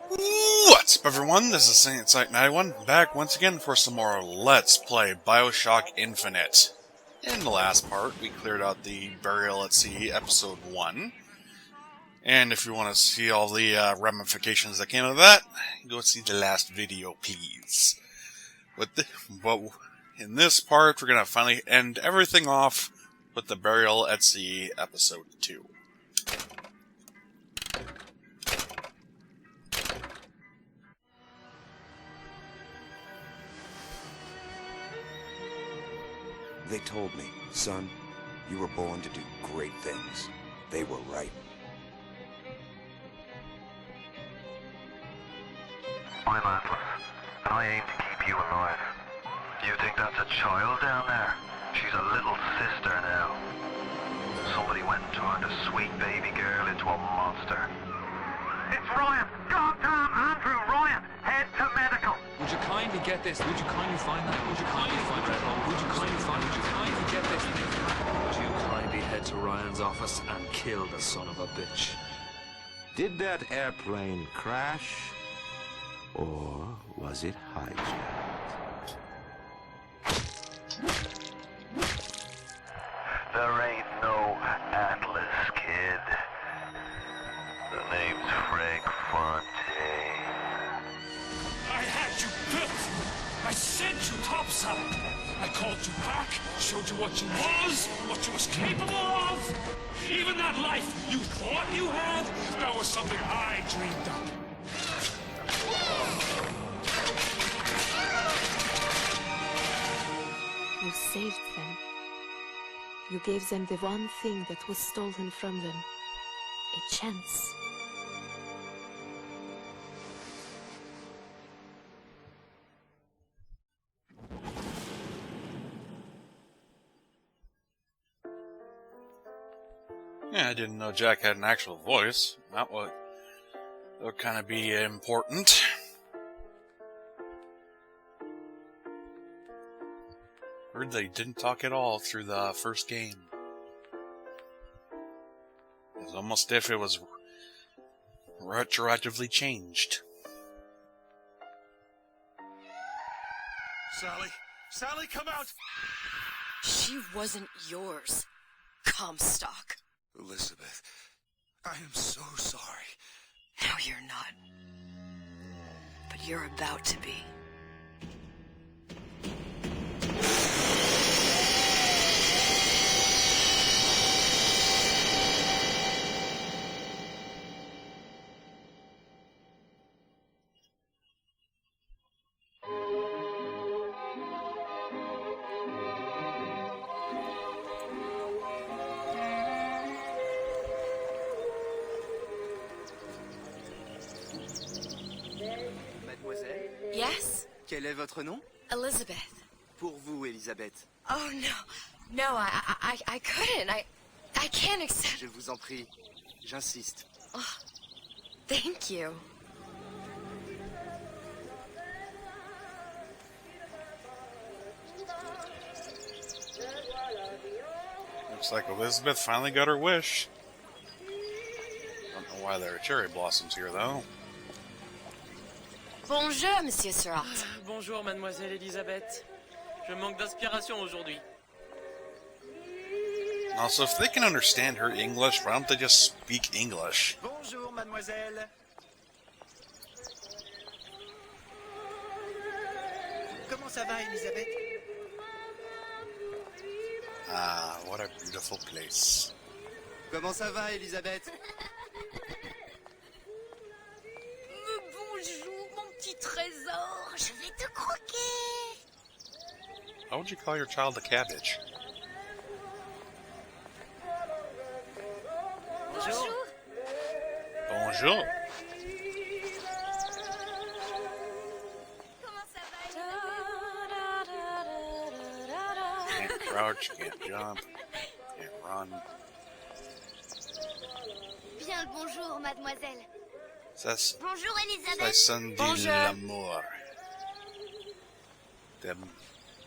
What's up, everyone? This is Saiyan 91 back once again for some more Let's Play Bioshock Infinite. In the last part, we cleared out the Burial at Sea Episode 1. And if you want to see all the ramifications that came of that, go see the last video, please. In this part, we're going to finally end everything off with the Burial at Sea Episode 2. They told me, son, you were born to do great things. They were right. I'm Atlas, and I aim to keep you alive. You think that's a child down there? She's a little sister now. Somebody went and turned a sweet baby girl into a monster. It's Ryan! Goddamn Andrew Ryan! Head to medical! Would you kindly get this? Would you kindly find that? Would you kindly find that? Would you kindly find it? Would you kindly get this? Would you kindly head to Ryan's office and kill the son of a bitch? Did that airplane crash? Or was it hijacked? There ain't no Atlas, kid. The name's Frank Fontaine. I had you built! I sent you topside! I called you back, showed you what you was capable of! Even that life you thought you had, that was something I dreamed up. You saved them. You gave them the one thing that was stolen from them. A chance. Yeah, I didn't know Jack had an actual voice. That would kind of be important. Heard they didn't talk at all through the first game. It was almost if it was retroactively changed. Sally, come out! She wasn't yours, Comstock. Elizabeth, I am so sorry. No, you're not. But you're about to be. Mademoiselle, Yes? quel est votre nom? Elizabeth. Pour vous, Elisabeth. Oh, no. No, I couldn't. I can't accept... Je vous en prie, j'insiste. Oh, thank you. Looks like Elizabeth finally got her wish. Don't know why there are cherry blossoms here, though. Bonjour, Monsieur Surratt. Bonjour, mademoiselle Elisabeth. Je manque d'inspiration aujourd'hui. Also, if they can understand her English, why don't they just speak English? Bonjour, mademoiselle. Comment ça va, Elisabeth? Ah, what a beautiful place. Comment ça va, Elisabeth? Bonjour, mon petit trésor. Je vais te croquer. How would you call your child a cabbage? Bonjour. Bonjour. Comment ça va, Can't crouch, can't jump, can't run. Bien le bonjour, mademoiselle. Bonjour, Ça Elisabeth. sonne de l'amour.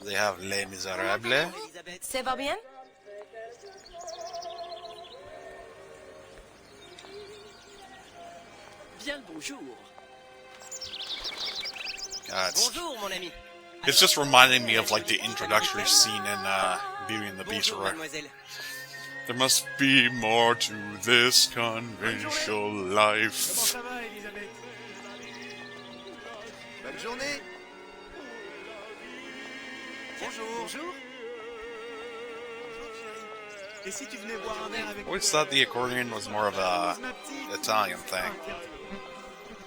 They have Les Miserables. Ça va bien? Bien le bonjour. Bonjour, mon ami. It's just reminding me of like the introductory scene in Beauty and the Beast. Bonjour, mademoiselle. There must be more to this conventional Comment life. ça va, Elisabeth? Bonne journée. Bonjour. Bonjour. Et si tu venais boire un verre avec I always thought the accordion was more of a ma petite? Italian thing.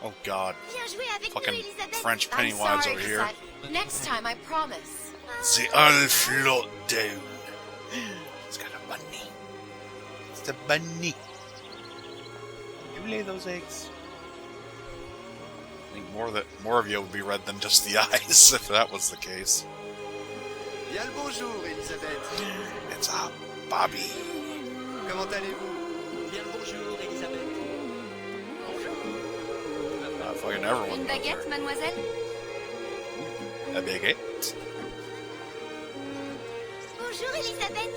Oh god. Viens jouer avec nous, Fucking Elisabeth. French I'm Pennywise sorry, over here. Cassette. Next time, I promise. The all float down. It's got a bunny. It's a bunny. You lay those eggs. I think more of you would be red than just the eyes, if that was the case. Bien le bonjour, Elisabeth. It's a Bobby. Comment allez-vous? Bien le bonjour, Elisabeth. Fucking everyone Une knows baguette, her. mademoiselle? A baguette. Bonjour, Elisabeth.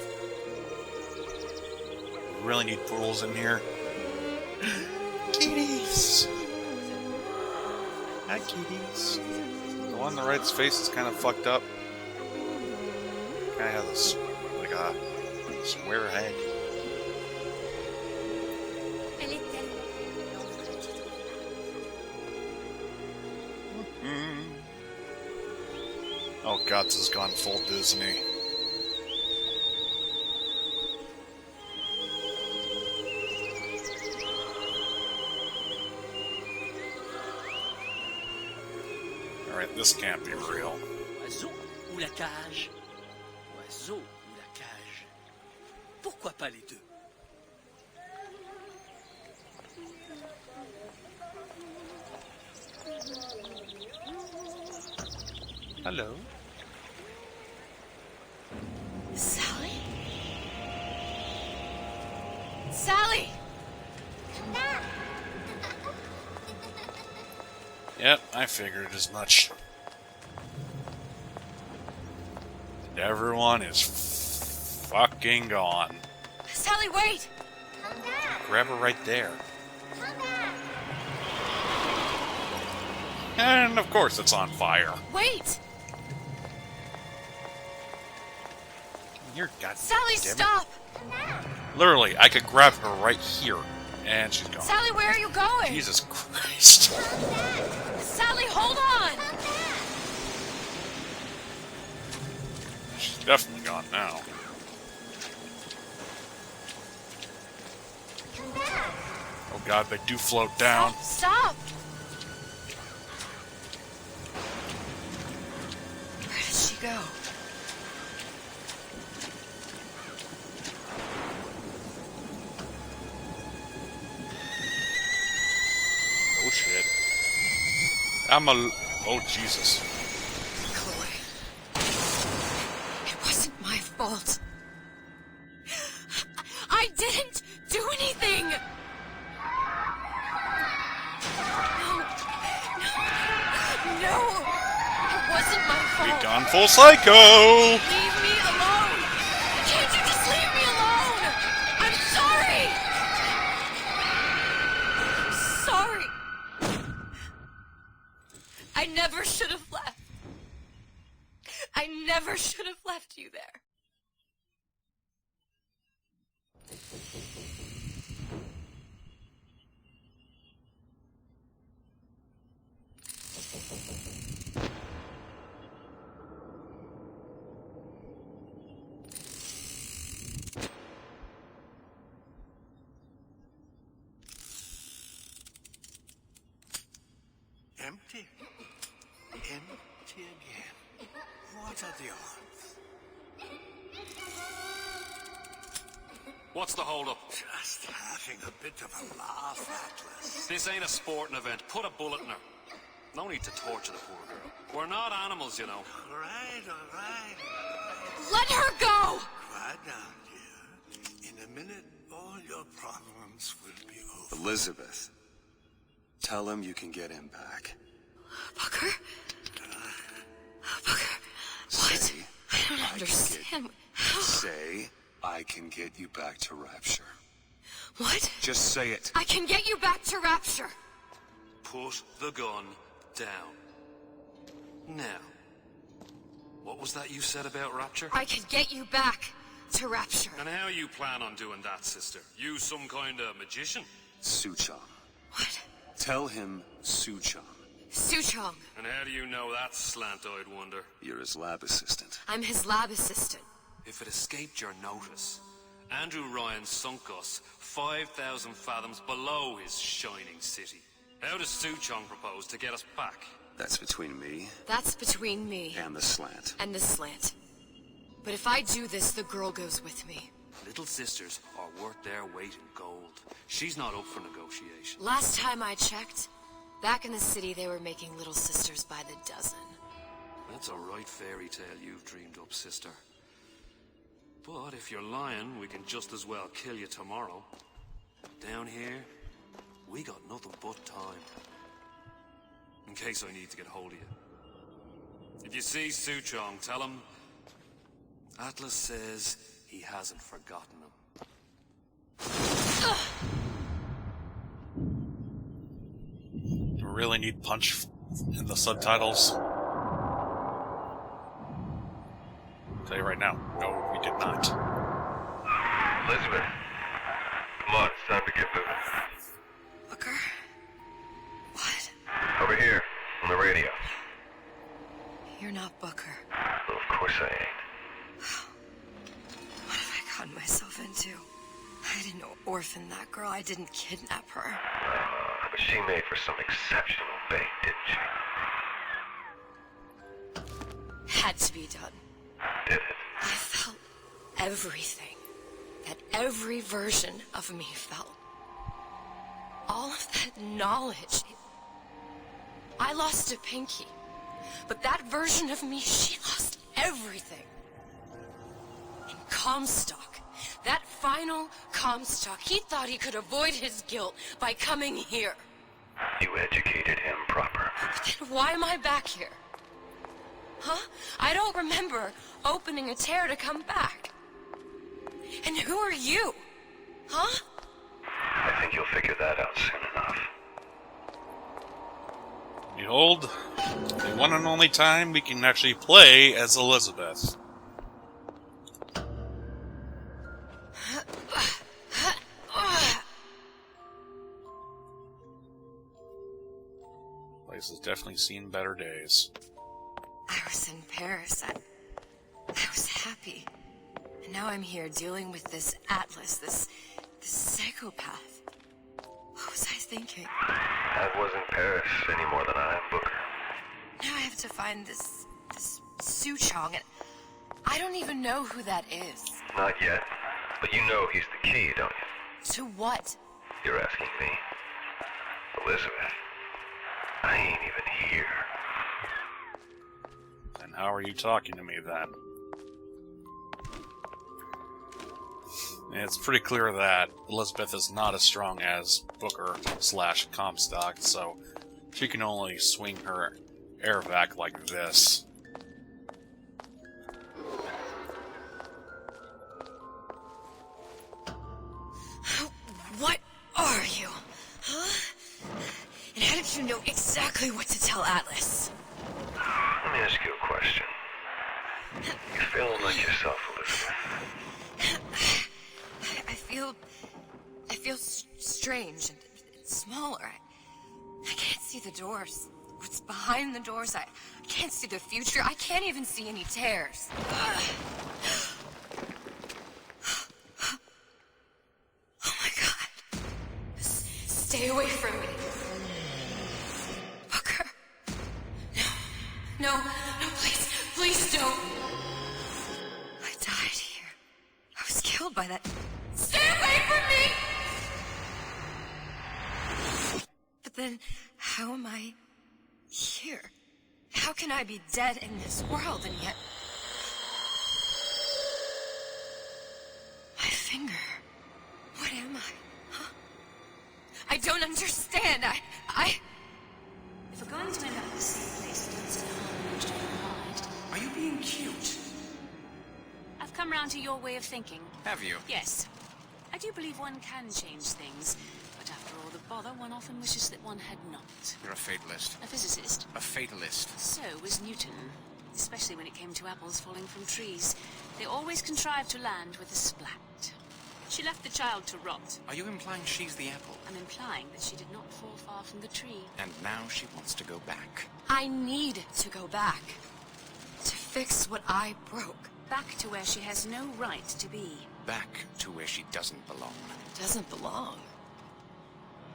We really need poodles in here. Kitties! Hi, kitties. The one on the right's face is kind of fucked up. Kind of has this, like a square head. Elle est tellement petite. Oh god, this has gone full Disney. Alright, this can't be real. Oiseau ou la cage? Oiseau ou la cage? Pourquoi pas les deux? Hello. Sally? Sally! Yep, I figured as much. And everyone is fucking gone. Sally, wait! Grab her right there. And of course it's on fire. Wait! You're goddamn. Sally, it. stop! Literally, I could grab her right here. And she's gone. Sally, where are you going? Jesus Christ. Sally, hold on! She's definitely gone now. Oh god, they do float down. Stop! Where did she go? Oh shit. Oh Jesus. Chloe. It wasn't my fault. I didn't do anything! No, it wasn't my fault. We've gone full psycho! Leave me alone! Can't you just leave me alone? I'm sorry! I'm sorry. I never should have left. I never should have left you there. Empty. Empty again. What are the odds? What's the hold-up? Just having a bit of a laugh, Atlas. This ain't a sporting event. Put a bullet in her. No need to torture the poor girl. We're not animals, you know. All right, all right. Let her go! Quiet down, dear. In a minute, all your problems will be over. Elizabeth, tell him you can get him back. Booker? Booker, what? Say, I don't understand. Say, I can get you back to Rapture. What? Just say it. I can get you back to Rapture. Put the gun down. Now, what was that you said about Rapture? I could get you back to Rapture. And how you plan on doing that, sister? You some kind of magician? Suchong. What? Tell him Suchong. Suchong. And how do you know that, slant-eyed wonder? You're his lab assistant. I'm his lab assistant. If it escaped your notice, Andrew Ryan sunk us 5,000 fathoms below his shining city. How does Suchong propose to get us back? That's between me. That's between me. And the slant. And the slant. But if I do this, the girl goes with me. Little sisters are worth their weight in gold. She's not up for negotiation. Last time I checked, back in the city they were making little sisters by the dozen. That's a right fairy tale you've dreamed up, sister. But if you're lying, we can just as well kill you tomorrow. Down here, we got nothing but time. In case I need to get hold of you. If you see Suchong, tell him Atlas says he hasn't forgotten him. Do we really need punch in the subtitles? I'll tell you right now, no, we did not. Elizabeth, come on, it's time to get moving. Booker? What? Over here, on the radio. You're not Booker. Well, of course I ain't. What have I gotten myself into? I didn't orphan that girl. I didn't kidnap her. But she made for some exceptional bait, didn't she? Had to be done. Did it? I felt everything that every version of me felt. All of that knowledge. I lost a pinky. But that version of me, she lost everything. And Comstock, that final Comstock, he thought he could avoid his guilt by coming here. You educated him proper. But then why am I back here? Huh? I don't remember opening a tear to come back. And who are you? Huh? I think you'll figure that out soon enough. Behold, the one and only time we can actually play as Elizabeth. Place has definitely seen better days. I was in Paris. I was happy. And now I'm here dealing with this Atlas, this psychopath. What was I thinking? I wasn't Paris any more than I am Booker. Now I have to find this Suchong, and I don't even know who that is. Not yet, but you know he's the key, don't you? To what? You're asking me. Elizabeth, I ain't even here. And how are you talking to me then? It's pretty clear that Elizabeth is not as strong as Booker / Comstock, so she can only swing her air vac like this. What are you? Huh? And how did you know exactly what to tell Atlas? Let me ask you a question. You feeling like yourself, Elizabeth? I feel strange and smaller. I can't see the doors. What's behind the doors? I can't see the future. I can't even see any tears. Oh my God. Stay away from me. Booker. No, please don't. I died here. I was killed by that. Stay away from me! But then, how am I here? How can I be dead in this world and yet... My finger. What am I? Huh? I don't understand. I... If we're going to end up in the same place, it doesn't harm much to collide. Are you being cute? I've come round to your way of thinking. Have you? Yes. I do believe one can change things, but after all the bother, one often wishes that one had not. You're a fatalist. A physicist? A fatalist. So was Newton. Especially when it came to apples falling from trees. They always contrived to land with a splat. She left the child to rot. Are you implying she's the apple? I'm implying that she did not fall far from the tree. And now she wants to go back. I need to go back. To fix what I broke. Back to where she has no right to be. Back to where she doesn't belong. Doesn't belong?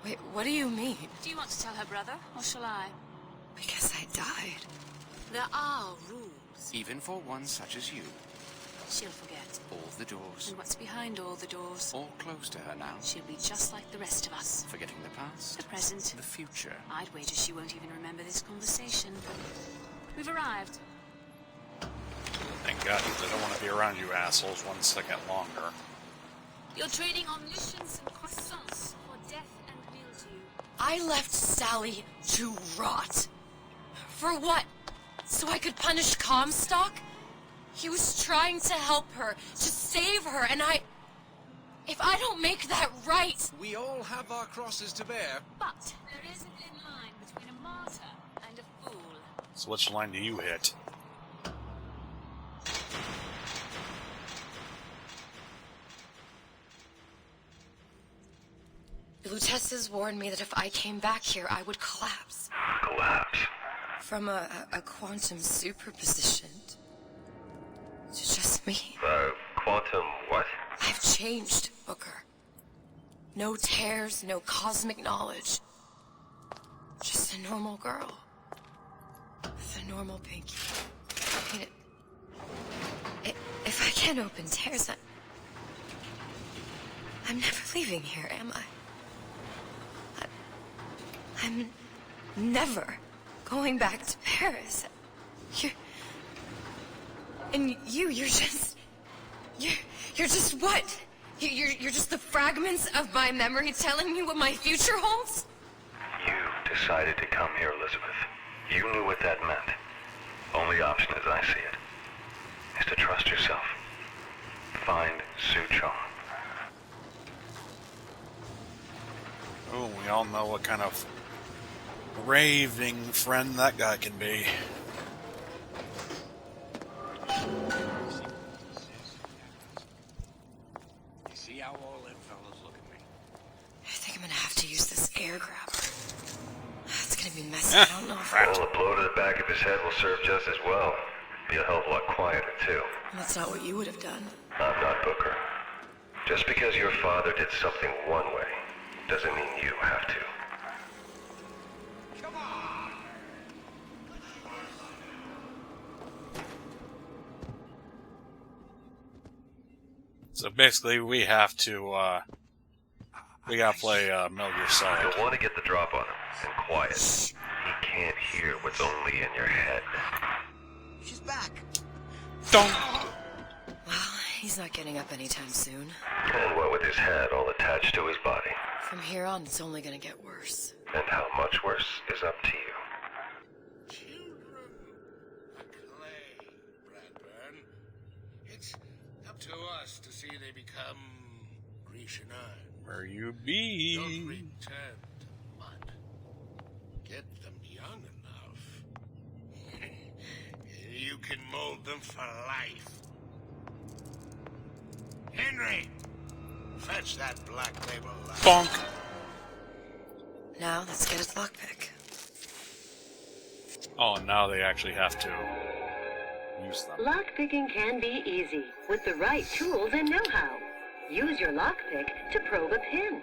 Wait, what do you mean? Do you want to tell her brother, or shall I? Because I died. There are rules. Even for one such as you. She'll forget. All the doors. And what's behind all the doors? All close to her now. She'll be just like the rest of us. Forgetting the past. The present. The future. I'd wager she won't even remember this conversation. We've arrived. Thank God, because I don't want to be around you assholes 1 second longer. You're trading omniscience and croissants for death and mildew. I left Sally to rot. For what? So I could punish Comstock? He was trying to help her, to save her, and if I don't make that right... We all have our crosses to bear. But there is a thin line between a martyr and a fool. So which line do you hit? Lutesses warned me that if I came back here, I would collapse. Collapse? From a quantum superposition to just me. Quantum what? I've changed, Booker. No tears, no cosmic knowledge. Just a normal girl. With a normal pinky. I mean, if I can't open tears, I'm never leaving here, am I? I'm never going back to Paris. You're just what? You're just the fragments of my memory telling me what my future holds? You decided to come here, Elizabeth. You knew what that meant. Only option, as I see it, is to trust yourself. Find Suchong. Oh, we all know what kind of raving friend that guy can be. You see how all them fellas look at me? I think I'm gonna have to use this air grabber. It's gonna be messy. I don't know if Well, a blow to the back of his head will serve just as well. Be a hell of a lot quieter, too. That's not what you would have done. I'm not Booker. Just because your father did something one way, doesn't mean you have to. Come on! So basically, we have to, we gotta play Metal Gear Solid. You'll want to get the drop on him, and quiet. He can't hear what's only in your head. She's back. Don't. Well, he's not getting up anytime soon. And what with his head all attached to his body. From here on, it's only gonna get worse. And how much worse is up to you. Children of clay, Bradburn. It's up to us to see they become Grecian iron. Where you be? Don't return to mud. Get them young enough. You can mold them for life. Henry! Fetch that black label light. Bonk. Now, let's get his lockpick. Oh, now they actually have to use them. Lockpicking can be easy with the right tools and know-how. Use your lockpick to probe a pin.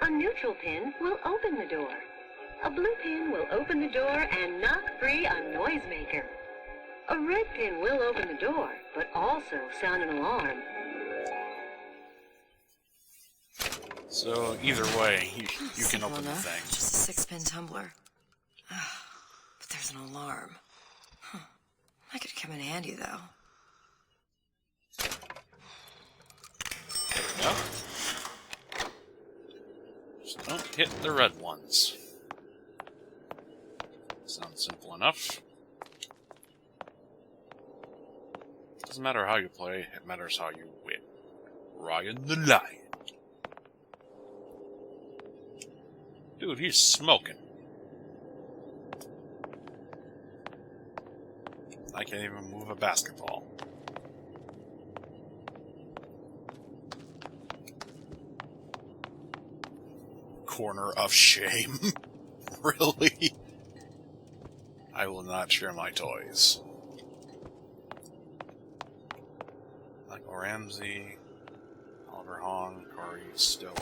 A neutral pin will open the door. A blue pin will open the door and knock free a noisemaker. A red pin will open the door, but also sound an alarm. So either way, you can open the enough. thing. Just a 6-pin tumbler. But there's an alarm. That could come in handy, though. Yep. Just don't hit the red ones. Sounds simple enough. Doesn't matter how you play, it matters how you win. Ryan the Lion. Dude, he's smoking. I can't even move a basketball. Corner of shame. Really? I will not share my toys. Michael Ramsey, Oliver Hong, Corey Stower.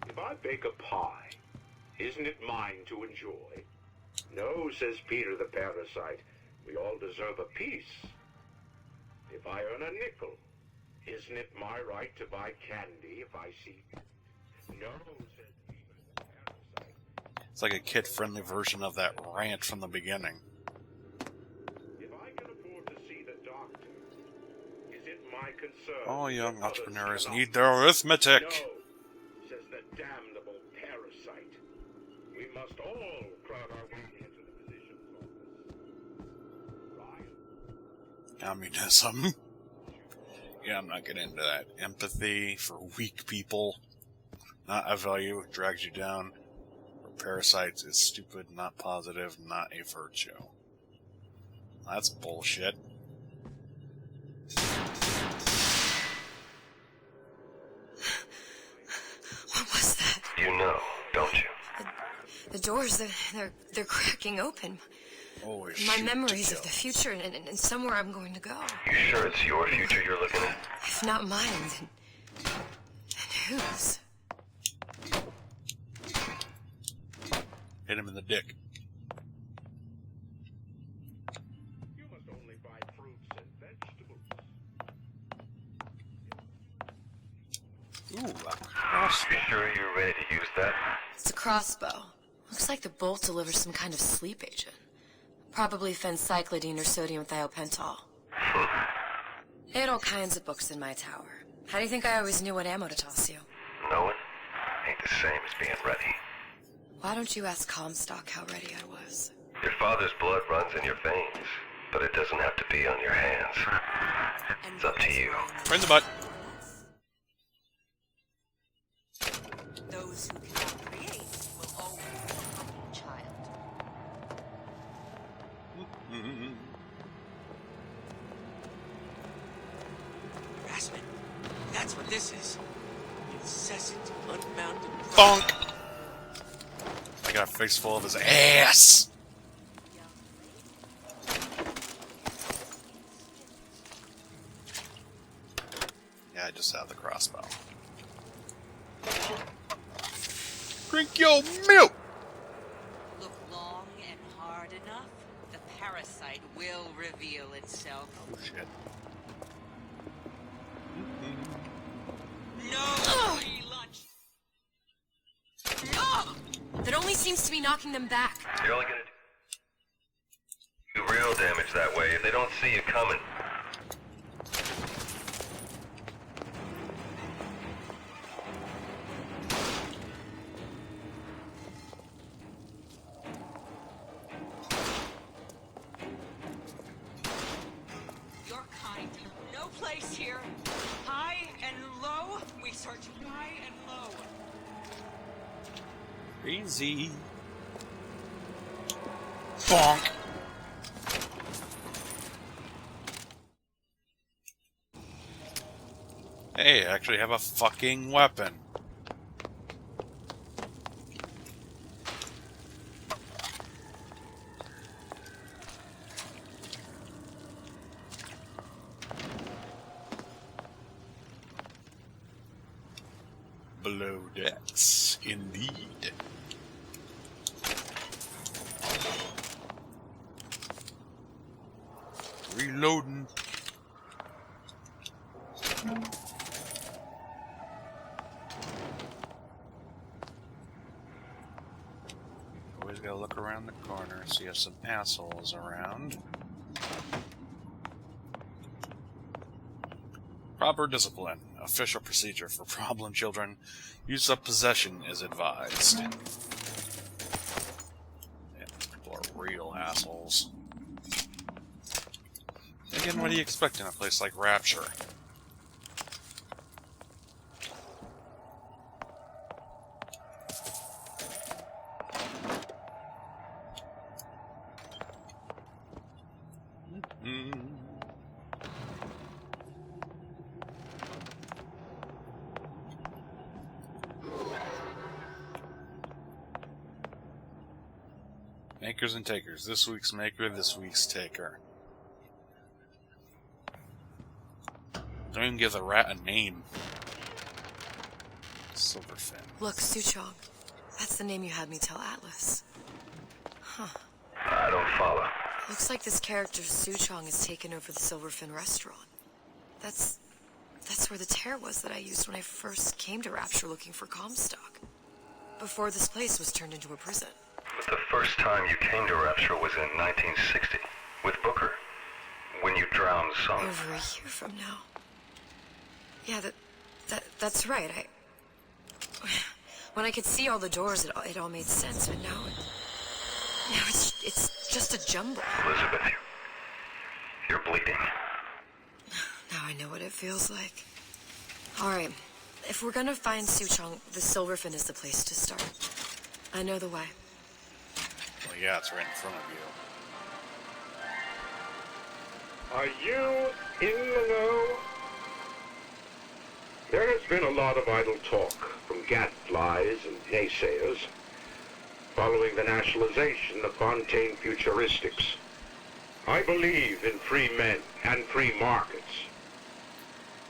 If I bake a pie, isn't it mine to enjoy? No, says Peter the parasite, we all deserve a piece. If I earn a nickel, isn't it my right to buy candy if I see? No, says Peter the parasite. It's like a kid-friendly version of that rant from the beginning. If I can afford to see the doctor, is it my concern? All young that others entrepreneurs cannot? need their arithmetic. No, says the damnable parasite. We must all crowd our way into the physician's office. Communism. Yeah, I'm not getting into that. Empathy for weak people. Not a value, drags you down. For parasites is stupid, not positive, not a virtue. That's bullshit. What was that? You know, don't you? The doors, they're cracking open. Always My shoot memories to of the kill. future and somewhere I'm going to go. You sure it's your future you're looking at? If not mine, then whose? Hit him in the dick. You must only buy fruits and vegetables. Ooh, a crossbow. You sure you're ready to use that? It's a crossbow. Looks like the bolt delivers some kind of sleep agent. Probably phencyclidine or sodium thiopental. They had all kinds of books in my tower. How do you think I always knew what ammo to toss you? Knowing ain't the same as being ready. Why don't you ask Comstock how ready I was? Your father's blood runs in your veins, but it doesn't have to be on your hands. It's up to you. Right in the butt. Those who cannot create will always become a child. Harassment. That's what this is. Incessant, unbounded Bonk! I got a face full of his ass! Yeah, I just have the crossbow. Drink your milk! Look long and hard enough, the parasite will reveal itself. Oh shit. No free lunch. No! That only seems to be knocking them back. You're only gonna do real damage that way if they don't see you coming. Your kind have no place here. High and low, we search high and low. Easy. Bonk! Hey, I actually have a fucking weapon. Below decks, indeed. Reloading. Always gotta look around the corner, see if some assholes around. Proper discipline. Official procedure for problem children. Use of possession is advised. Yeah, these people are real assholes. Again, what do you expect in a place like Rapture? Makers and takers. This week's maker, this week's taker. Don't even give the rat a name. Silverfin. Look, Suchong. That's the name you had me tell Atlas. Huh. I don't follow. Looks like this character Suchong has taken over the Silverfin restaurant. That's where the tear was that I used when I first came to Rapture looking for Comstock. Before this place was turned into a prison. But the first time you came to Rapture was in 1960, with Booker, when you drowned Son. Over a year from now. Yeah, that's right. When I could see all the doors, it all made sense, but now it's just a jumble. Elizabeth, you're bleeding. Now I know what it feels like. All right, if we're gonna find Suchong, the Silverfin is the place to start. I know the way. Well, yeah, it's right in front of you. Are you in the know? There has been a lot of idle talk from gadflies and naysayers following the nationalization of Fontaine Futuristics. I believe in free men and free markets,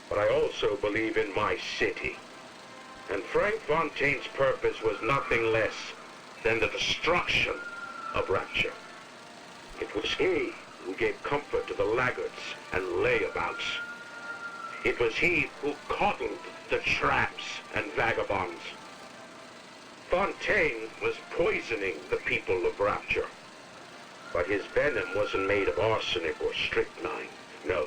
but I also believe in my city. And Frank Fontaine's purpose was nothing less than the destruction of Rapture. It was he who gave comfort to the laggards and layabouts. It was he who coddled the tramps and vagabonds. Fontaine was poisoning the people of Rapture. But his venom wasn't made of arsenic or strychnine. No.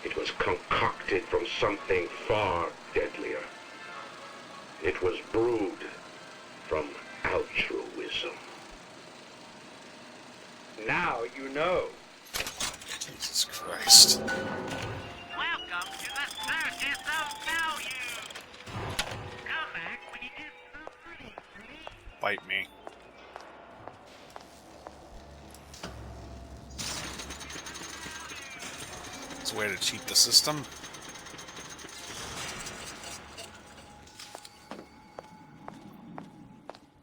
It was concocted from something far deadlier. It was brewed from altruism. Now you know. Jesus Christ. Welcome to the Circus of Value. Come back when you get some money, please. Bite me. It's a way to cheat the system.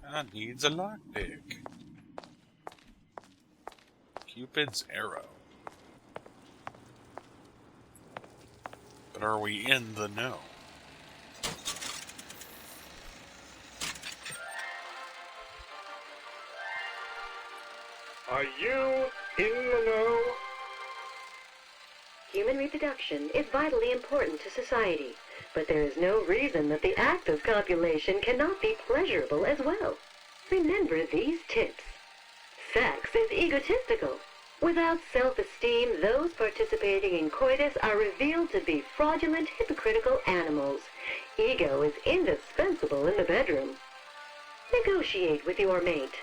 That needs a lockpick. Cupid's arrow. But are we in the know? Are you in the know? Human reproduction is vitally important to society, but there is no reason that the act of copulation cannot be pleasurable as well. Remember these tips. Sex is egotistical. Without self-esteem, those participating in coitus are revealed to be fraudulent, hypocritical animals. Ego is indispensable in the bedroom. Negotiate with your mate.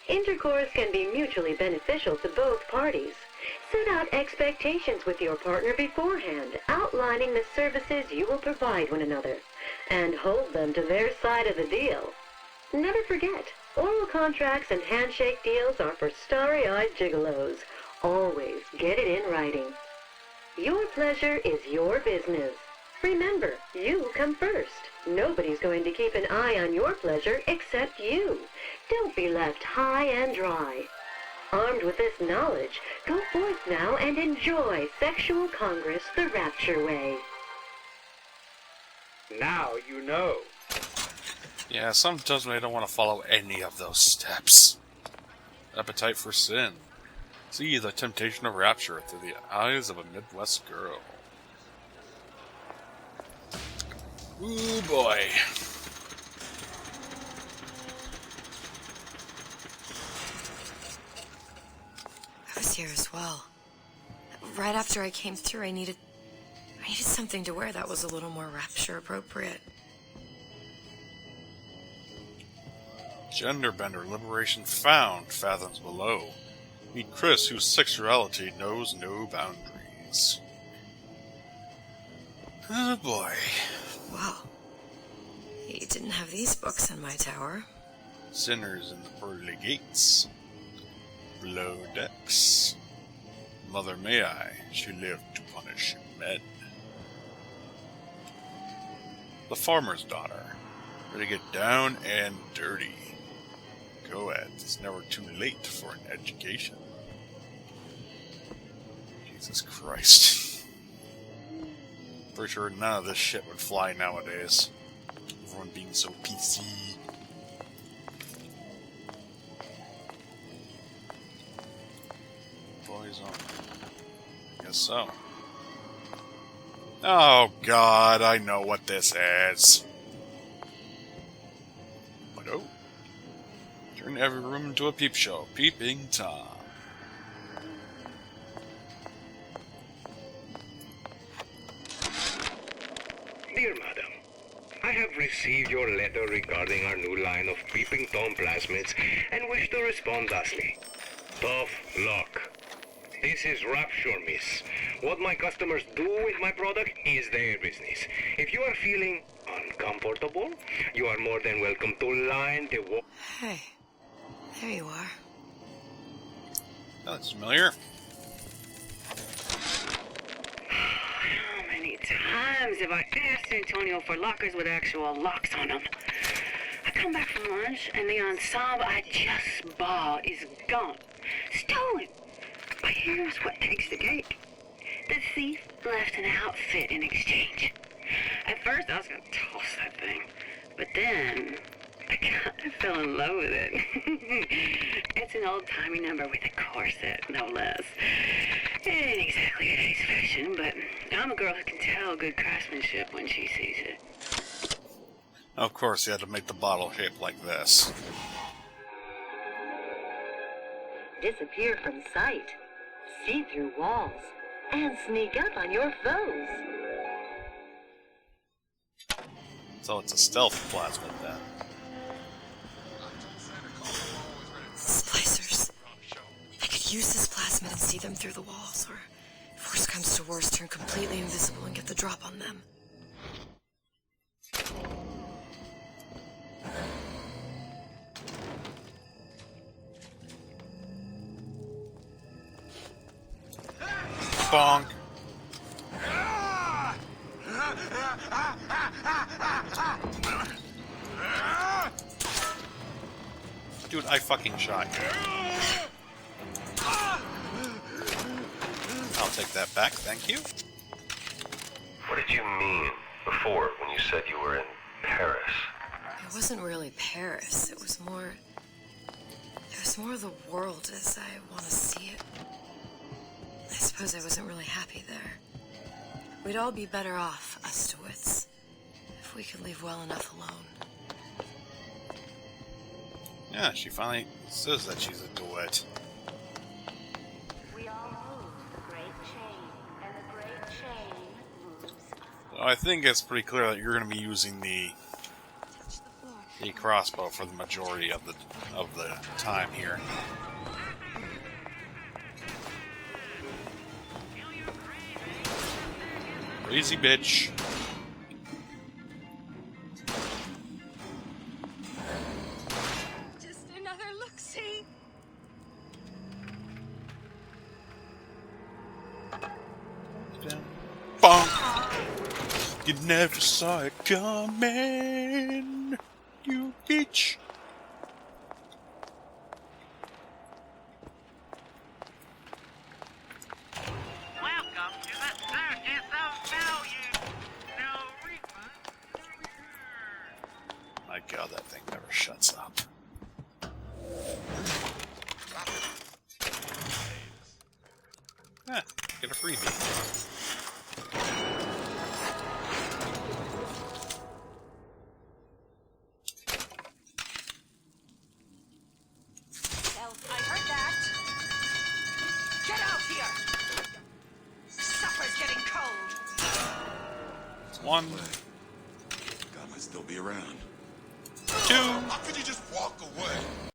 Intercourse can be mutually beneficial to both parties. Set out expectations with your partner beforehand, outlining the services you will provide one another, and hold them to their side of the deal. Never forget, oral contracts and handshake deals are for starry-eyed gigolos. Always get it in writing. Your pleasure is your business. Remember, you come first. Nobody's going to keep an eye on your pleasure except you. Don't be left high and dry. Armed with this knowledge, go forth now and enjoy Sexual Congress the Rapture way. Now you know. Yeah, some tells me I don't want to follow any of those steps. Appetite for sin. See the temptation of rapture through the eyes of a Midwest girl. Ooh boy. I was here as well. Right after I came through, I needed something to wear that was a little more rapture appropriate. Genderbender liberation found fathoms below. Meet Chris, whose sexuality knows no boundaries. things. Oh boy. Wow. He didn't have these books in my tower. Sinners in the pearly gates. Below decks. Mother may I, she lived to punish men. The farmer's daughter. Ready to get down and dirty. Co-ed. It's never too late for an education. Jesus Christ. For sure none of this shit would fly nowadays. Everyone being so PC. Poison. Guess so. Oh god, I know what this is. But oh. Turn every room into a peep show. Peeping Tom. Dear Madam, I have received your letter regarding our new line of Peeping Tom plasmids and wish to respond thusly. Tough luck. This is Rapture, miss. What my customers do with my product is their business. If you are feeling uncomfortable, you are more than welcome to line the wall. Hey, there you are. That looks familiar. How many times have I asked Antonio for lockers with actual locks on them? I come back from lunch and the ensemble I just bought is gone. Stolen. But here's what takes the cake. The thief left an outfit in exchange. At first I was going to toss that thing. But then I kind of fell in love with it. It's an old-timey number with a corset, no less. It ain't exactly today's fashion, but I'm a girl who can tell good craftsmanship when she sees it. Of course, you had to make the bottle shaped like this. Disappear from sight, see through walls, and sneak up on your foes. So it's a stealth plasmid then. Splicers. I could use this plasmid and see them through the walls, or if worst comes to worst, turn completely invisible and get the drop on them. Bonk. Dude, I fucking shot you. I'll take that back, thank you. What did you mean before when you said you were in Paris? It wasn't really Paris. It was more of the world as I want to see it. I suppose I wasn't really happy there. We'd all be better off, us DeWitts, if we could leave well enough alone. Yeah, she finally says that she's a DeWitt. We all move the great chain, and the great chain moves us. So I think it's pretty clear that you're going to be using the crossbow for the majority of the time here. Crazy bitch. Just another look-see. Bonk! You never saw it coming, you bitch. Welcome to the circus of value. No refund, no return. My god, that thing never shuts up. Get a freebie. I heard that. Get out here. Supper's getting cold. It's one. God might still be around. Two. How could you just walk away?